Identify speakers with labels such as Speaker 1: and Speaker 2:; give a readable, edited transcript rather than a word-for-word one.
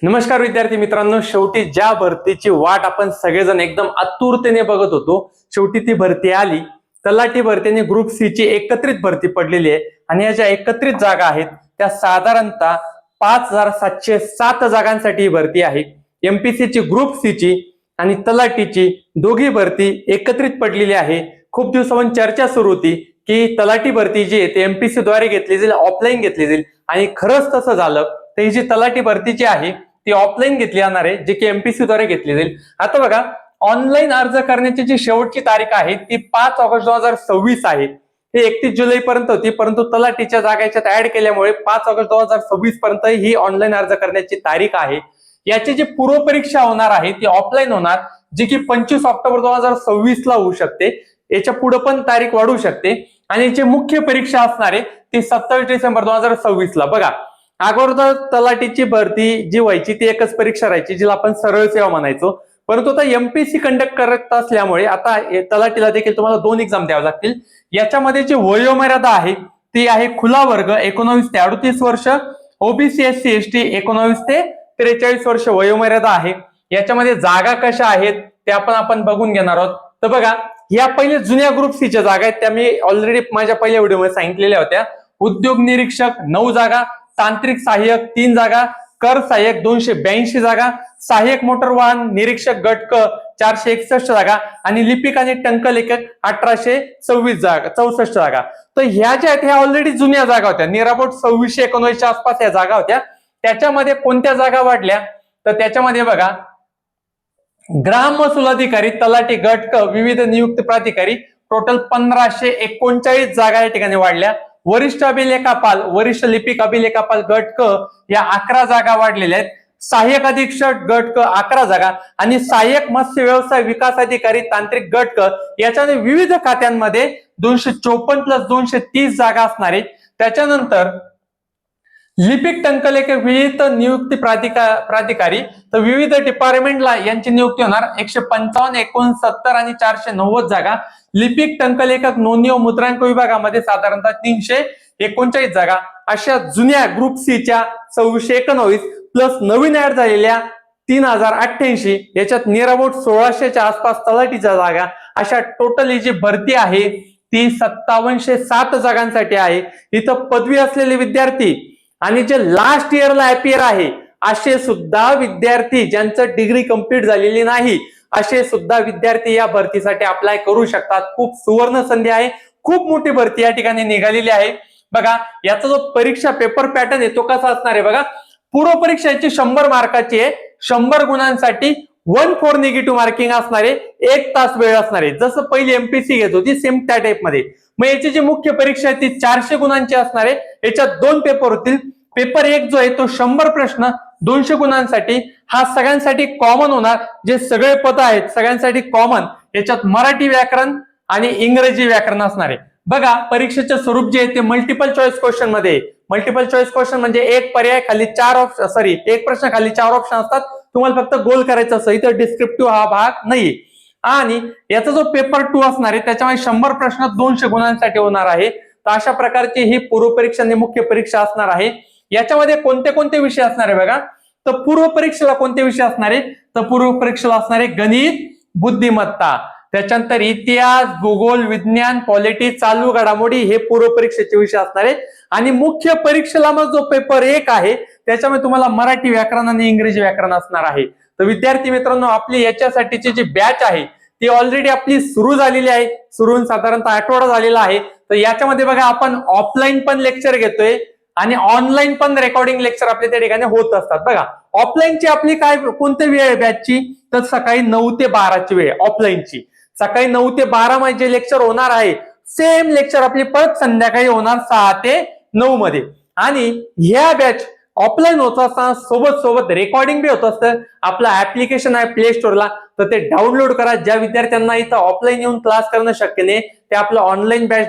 Speaker 1: नमस्कार विद्यार्थी मित्रांनो, शेवटी ज्या भरतीची वाट आपण सगळेजण एकदम आतुरतेने बघत होतो, शेवटी ती भरती आली. तलाठी भरतीने ग्रुप सी ची एकत्रित भरती पडलेली आहे आणि या ज्या एकत्रित जागा आहेत त्या साधारणतः 5707 जागांसाठी ही भरती आहे. एमपीसी ची ग्रुप सी ची आणि तलाठीची दोघी भरती एकत्रित पडलेली आहे. खूप दिवसांपासून चर्चा सुरू होती की तलाठी भरती जी आहे ती एमपीसी द्वारे घेतली जाईल, ऑफलाईन घेतली जाईल आणि खरंच तसं झालं. तर ही जी तलाठी भरती जी आहे ती ऑफलाईन घेतली जाणार आहे, जे की एमपीसी द्वारे घेतली जाईल. आता बघा, ऑनलाईन अर्ज करण्याची जी शेवटची तारीख आहे ती 5 ऑगस्ट 2026 आहे. हे 31 जुलै पर्यंत होती, परंतु तलाठीच्या जागा याच्यात ऍड केल्यामुळे 5 ऑगस्ट 2026 पर्यंत ही ऑनलाईन अर्ज करण्याची तारीख आहे. याची जी पूर्वपरीक्षा होणार आहे ती ऑफलाईन होणार, जी की 25 ऑक्टोबर 2026 ला होऊ शकते. याच्या पुढे पण तारीख वाढू शकते आणि जी मुख्य परीक्षा असणार आहे ती 27 डिसेंबर 2026 ला. बघा, अगोदर तलाठीची भरती जी व्हायची ती एकच परीक्षा राहायची, जिला आपण सरळ सेवा म्हणायचो. परंतु आता एमपीसी कंडक्ट करत असल्यामुळे आता तलाठीला देखील तुम्हाला 2 एक्झाम द्यावे लागतील. याच्यामध्ये जी वयोमर्यादा आहे ती आहे खुला वर्ग 19 ते 38 वर्ष, ओबीसी एससी एसटी 19 ते 43 वर्ष वयोमर्यादा आहे. याच्यामध्ये जागा कशा आहेत ते आपण बघून घेणार आहोत. तर बघा, या पहिले जुन्या ग्रुप सी च्या जागा आहेत त्या मी ऑलरेडी माझ्या पहिल्या व्हिडिओमध्ये सांगितलेल्या होत्या. उद्योग निरीक्षक 9 जागा, तांत्रिक सहाय्यक 3 जागा, कर सहाय्यक 282 जागा, सहाय्यक मोटर वाहन निरीक्षक गट क 461 जागा आणि लिपिक आणि टंकलेखक 1826 जागा, 64 जागा. तर ह्या ज्या आहेत ह्या ऑलरेडी जुन्या जागा होत्या, नियर अबाउट 2619 च्या आसपास या जागा होत्या. त्याच्यामध्ये कोणत्या जागा वाढल्या तर त्याच्यामध्ये बघा, ग्राम महसूल अधिकारी, तलाठी गट क, विविध नियुक्त प्राधिकारी, टोटल 1539 जागा या ठिकाणी वाढल्या. वरिष्ठ अभिलेखापाल, वरिष्ठ लिपिक अभिलेखापाल गट क या 11 जागा वाढलेल्या आहेत. सहाय्यक अधीक्षक गट क 11 जागा आणि सहाय्यक मत्स्य व्यवसाय विकास अधिकारी तांत्रिक गट क याच्यामध्ये विविध खात्यांमध्ये 254 प्लस 230 जागा असणार आहेत. त्याच्यानंतर लिपिक टंकलेखक विविध नियुक्ती प्राधिकारी, तर विविध डिपार्टमेंटला यांची नियुक्ती होणार. 155, 69 आणि 490 जागा. लिपिक टंकलेखक नोंदणी व मुद्रांक विभागामध्ये साधारणतः 339 जागा. अशा जुन्या ग्रुप सी च्या 2619 प्लस नवीन ऍड झालेल्या 3088, याच्यात नियर अबाउट 1600च्या आसपास तलाठीच्या जागा. अशा टोटल ही जी भरती आहे ती 5707 जागांसाठी आहे. इथं पदवी असलेले विद्यार्थी आणि जे लास्ट इयरला अपियर आहे असे सुद्धा विद्यार्थी, ज्यांचं डिग्री कंप्लीट झालेली नाही असे सुद्धा विद्यार्थी या भरतीसाठी अप्लाय करू शकतात. खूप सुवर्ण संधी आहे, खूप मोठी भरती या ठिकाणी निघालेली आहे. बघा, याचा जो परीक्षा पेपर पॅटर्न आहे तो कसा असणार आहे बघा. पूर्व परीक्षेची 100 मार्काची आहे, 100 गुणांसाठी 1/4 निगेटिव्ह मार्किंग असणार आहे, 1 तास वेळ असणार आहे. जसं पहिली एमपीसी घेत होती सेम त्या टाइप मध्ये. मग याची जी मुख्य परीक्षा आहे ती 400 गुणांची असणार आहे. याच्यात 2 पेपर होतील. पेपर 1 जो आहे तो 100 प्रश्न 200 गुणांसाठी, हा सगळ्यांसाठी कॉमन होणार. जे सगळे पद आहेत सगळ्यांसाठी कॉमन. याच्यात मराठी व्याकरण आणि इंग्रजी व्याकरण असणार आहे. बघा, परीक्षेचे स्वरूप जे आहे ते मल्टिपल चॉईस क्वेश्चन मध्ये. मल्टिपल चॉईस क्वेश्चन म्हणजे एक पर्याय खाली 4 ऑप्शन, एक प्रश्न खाली 4 ऑप्शन असतात. तुम्हाला फक्त गोल करायचं असं. इथं डिस्क्रिप्टिव्ह हा भाग नाहीये. आणि याचा जो पेपर 2 असणार आहे त्याच्यामध्ये 100 प्रश्न 200 गुणांसाठी होणार आहे. तर अशा प्रकारची ही पूर्व परीक्षा आणि मुख्य परीक्षा असणार आहे. याच्यामध्ये कोणते कोणते विषय असणार आहे बघा. तर पूर्व परीक्षेला कोणते विषय असणार आहे तर पूर्व परीक्षेला असणार आहे गणित, बुद्धिमत्ता, त्याच्यानंतर इतिहास, भूगोल, विज्ञान, पॉलिटी, चालू घडामोडी हे पूर्व परीक्षेचे विषय असणार आहे. आणि मुख्य परीक्षेला मग जो पेपर 1 आहे त्याच्यामध्ये तुम्हाला मराठी व्याकरण आणि इंग्रजी व्याकरण असणार आहे. तर विद्यार्थी मित्रांनो, आपली याच्यासाठीची जी बॅच आहे ती ऑलरेडी आपली सुरू झालेली आहे. सुरू होऊन साधारणतः आठवडा झालेला आहे. तर याच्यामध्ये बघा, आपण ऑफलाईन पण लेक्चर घेतोय आणि ऑनलाईन पण रेकॉर्डिंग लेक्चर आपल्या त्या ठिकाणी होत असतात. बघा, ऑफलाईनची आपली काय कोणती वेळ आहे बॅचची तर सकाळी 9 ते 12 ची वेळ ऑफलाईनची. सकाळी 9 ते 12 मध्ये लेक्चर होणार आहे, सेम लेक्चर आपली परत संध्याकाळी होणार 6 ते 9 मध्ये. आणि ह्या बॅच ऑफलाईन होत असताना सोबत रेकॉर्डिंग बी होत असतं. आपलं ऍप्लिकेशन आहे प्ले स्टोरला, तर ते डाउनलोड करा. ज्या विद्यार्थ्यांना इथं ऑफलाईन येऊन क्लास करणं शक्य नाही ते आपलं ऑनलाईन बॅच